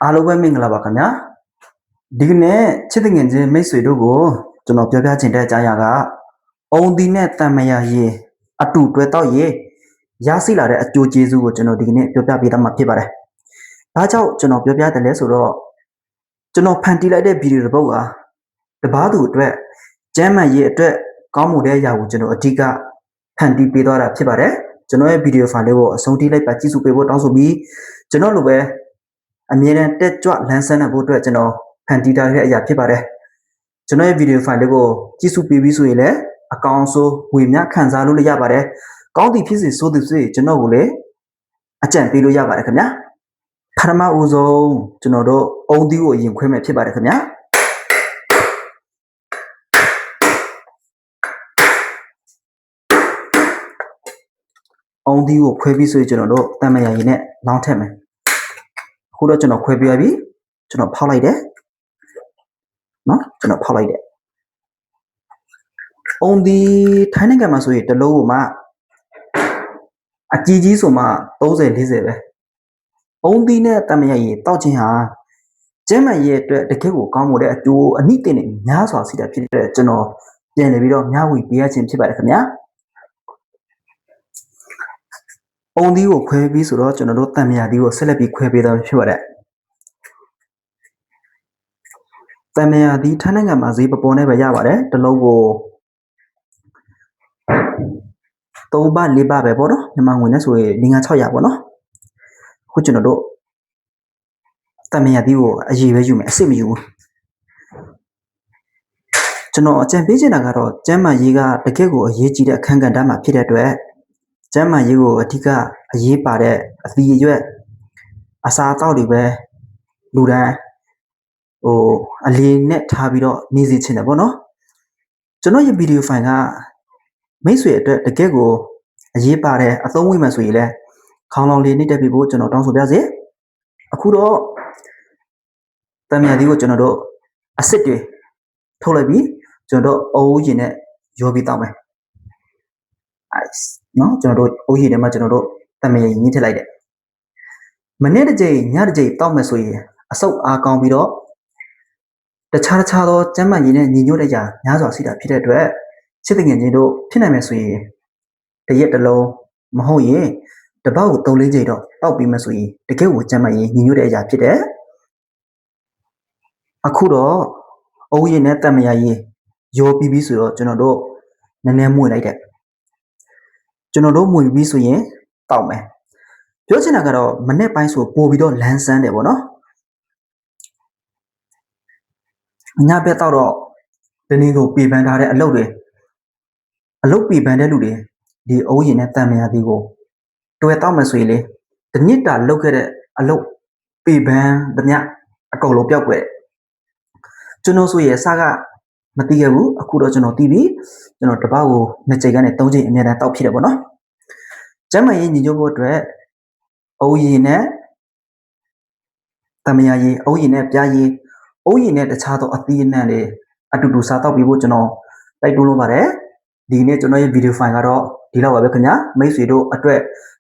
အားလုံးပဲမင်္ဂလာပါခင်ဗျာဒီကနေ့ချစ်တဲ့ငယ်ချင်းမိတ်ဆွေတို့ကိုကျွန်တော်ပြောပြချင်တဲ့အကြောင်းအရာကအုံဒီနဲ့တန်မယာရေအတူတွဲတော့ရေရရှိလာတဲ့အကျိုးကျေးဇူးကိုကျွန်တော်ဒီကနေ့ပြောပြပေးတော့မှာဖြစ်ပါတယ်။ဒါကြောင့်ကျွန်တော်ပြောပြတယ်လဲဆိုတော့ကျွန်တော်ဖန်တီးလိုက်တဲ့ဗီဒီယိုတစ်ပုဒ်ဟာတပားသူအတွက်ကျမ်းမာရေးအတွက်ကောင်းမှုတဲ့အရာကိုကျွန်တော်အဓိကဖန်တီးပေးသွားတာဖြစ်ပါတယ်။ကျွန်တော်ရဲ့ဗီဒီယိုဖိုင်လေးကိုအဆုံးထိလိုက်ပါကြည့်စုပေးဖို့တောင်းဆိုပြီးကျွန်တော်လိုပဲအမြဲတမ်းတက်ကြွလန်းဆန်းတဲ့ဖို့အတွက်ကျွန်တော်ဖန်တီးထားတဲ့အရာဖြစ်ပါတယ်ကျွန်တော်ရဲ့ဗီဒီယိုဖိုင်လေးကိုကြည့်စုပေးပြီးဆိုရင်လည်းအကောင်ဆိုဝေမျှခံစားလို့ရပါတယ်ကောင်းသည်ဖြစ်စေဆိုသည်ဖြစ်စေကျွန်တော်ကိုလည်းအကြံပေးလို့ရပါတယ်ခင်ဗျာပထမဦးဆုံးကျွန်တော်တို့အုံသီးကိုအရင်ခွဲမယ်ဖြစ်ပါတယ်ခင်ဗျာအုံသီးကိုခွဲပြီးဆိုရင်ကျွန်တော်တို့တန်မယာရည်နဲ့လောင်းထည့်မယ်ခုတော့ကျွန်တော်ခွဲပြပြီကျွန်တော်ဖောက်လိုက်တယ်နော်ကျွန်တော်ဖောက်လိုက်တယ်အုံဒီထိုင်းနိုင်ငံမှာဆိုရင်တစ်လုံးကိုမှအကြီးကြီးဆိုမှ30 40ပဲအုံဒီနဲ့တမရရေတောက်ချင်းဟာကျမ်းမာရေးအတွက်တကယ်ကိုကောင်းမှုတဲ့အကျိုးအနည်းတင်နေများစွာရှိတာဖြစ်တဲ့ကျွန်တော်ပြန်နေပြီးတော့မျှဝေပေးရခြင်းဖြစ်ပါတယ်ခင်ဗျာအုံဒီကိုခွဲပြီးဆိုတော့ကျွန်တော်တို့တမရဒီကိုဆက်လက်ပြီးခွဲပေးတော့ဖြစ်ပါတယ်တမယာဒီထိုင်းနိုင်ငံမှာဈေးပပေါ်နဲ့ပဲရပါတယ်တစ်လုံးကို3 ဘတ် 4 ဘတ်ပဲပေါ့နော်မြန်မာငွေနဲ့ဆိုရင်500-600ပေါ့နော်ခုကျွန်တော်တို့တမယာဒီကိုအရေးပဲယူမယ်အစ်စ်မယူဘူးကျွန်တော်အကြံပေးချင်တာကတော့ကျမ်းမာရေးကတကယ့်ကိုအရေးကြီးတဲ့အခန်းကဏ္ဍမှာဖြစ်တဲ့အတွက်ကျမ်းမာရေးကိုအထူးကအရေးပါတဲ့အသီးအရွက်အစာအသောက်တွေပဲလူတန်းအလေးနဲ့ထားပြီးတော့နေစီချင်တယ်ပေါ့နော်ကျွန်တော်ရဲ့ဗီဒီယိုဖိုင်ကမိတ်ဆွေအတွက်တကယ့်ကိုအရေးပါတဲ့အသုံးဝင်မှဆိုရင်လည်းခေါင်းလောင်လေးနဲ့တက်ပြီးဖို့ကျွန်တော်တောင်းဆိုပြစေအခုတော့တမယာဒီကိုကျွန်တော်တို့အစ်စ်တွေထုတ်လိုက်ပြီးကျွန်တော်တို့အိုးရင်နဲ့ရောပြီးတောင်းမယ်နော်ကျွန်တော်တို့အိုးရင်ထဲမှာကျွန်တော်တို့တမယာရင်းထည့်လိုက်တယ်မနေ့တစ်ချိန်ညတစ်ချိန်တောက်မယ်ဆိုရင်အဆုပ်အားကောင်းပြီးတော့တခြားသောကျမ်းမာရေးနဲ့ညီညွတ်တဲ့ကြာများစွာရှိတာဖြစ်တဲ့အတွက်ချစ်တဲ့ငယ်ချင်းတို့ဖြစ်နိုင်မယ်ဆိုရင်တရက်တစ်လုံးမဟုတ်ရင်တပတ်ကို3-4ချိန်တော့တောက်ပြီးမှဆိုရင်တကယ်ကိုကျမ်းမာရေးညီညွတ်တဲ့အရာဖြစ်တယ်အခုတော့အုံးရည်နဲ့တမယာရည်ရောပြီးပြီဆိုတော့ကျွန်တော်တို့နည်းနည်းမွေလိုက်တယ်ကျွန်တော်တို့မွေပြီးဆိုရင်တောက်မယ်ပြောချင်တာကတော့မနေ့ပိုင်းဆိုပို့ပြီးတော့လန်းဆန်းတယ်ပေါ့နော်ညဘက်တော့ဒီနေ့ကိုပြေပန်းထားတဲ့အလုပ်ပြေပန်းတဲ့လူတွေဒီအုံးရည်နဲ့တန်မယာဒီကိုတွဲတောက်မှဆိုရင်လေတစ်နှစ်တာလုပ်ခဲ့တဲ့အလုပ်ပြေပန်းတ냐အကုန်လုံးပျောက်ွယ်ကျွန်တော်ဆိုရင်အစကမသိခဲ့ဘူးအခုတော့ကျွန်တော်သိပြီကျွန်တော်တပတ်ကို2ချိန်ကနေ3ချိန်အများတန်းတောက်ဖြစ်တယ်ပေါ့နော်ကျမ်းမာရေးညီညွတ်ဖို့အတွက်အုံးရည်နဲ့တမယာရည်အုံးရည်နဲ့ပြားရည်အုံးရည်နဲ့တခြားသောအသီးအနှံတွေအတူတူစားတောက်ပြီးဖို့ကျွန်တော်တိုက်တွန်းလို့ပါတယ်ဒီနေ့ကျွန်တော်ရဲ့ဗီဒီယိုဖိုင်ကတော့ဒီလောက်ပါပဲခင်ဗျာမိတ်ဆွေတို့အတွက်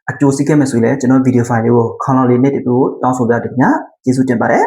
အကျိုးရှိခဲ့မယ်ဆိုရင်လည်းကျွန်တော်ဗီဒီယိုဖိုင်လေးကိုခေါင်းလောင်းလေးနဲ့တူတောင်းဆိုပြတယ်ခင်ဗျာကျေးဇူးတင်ပါတယ်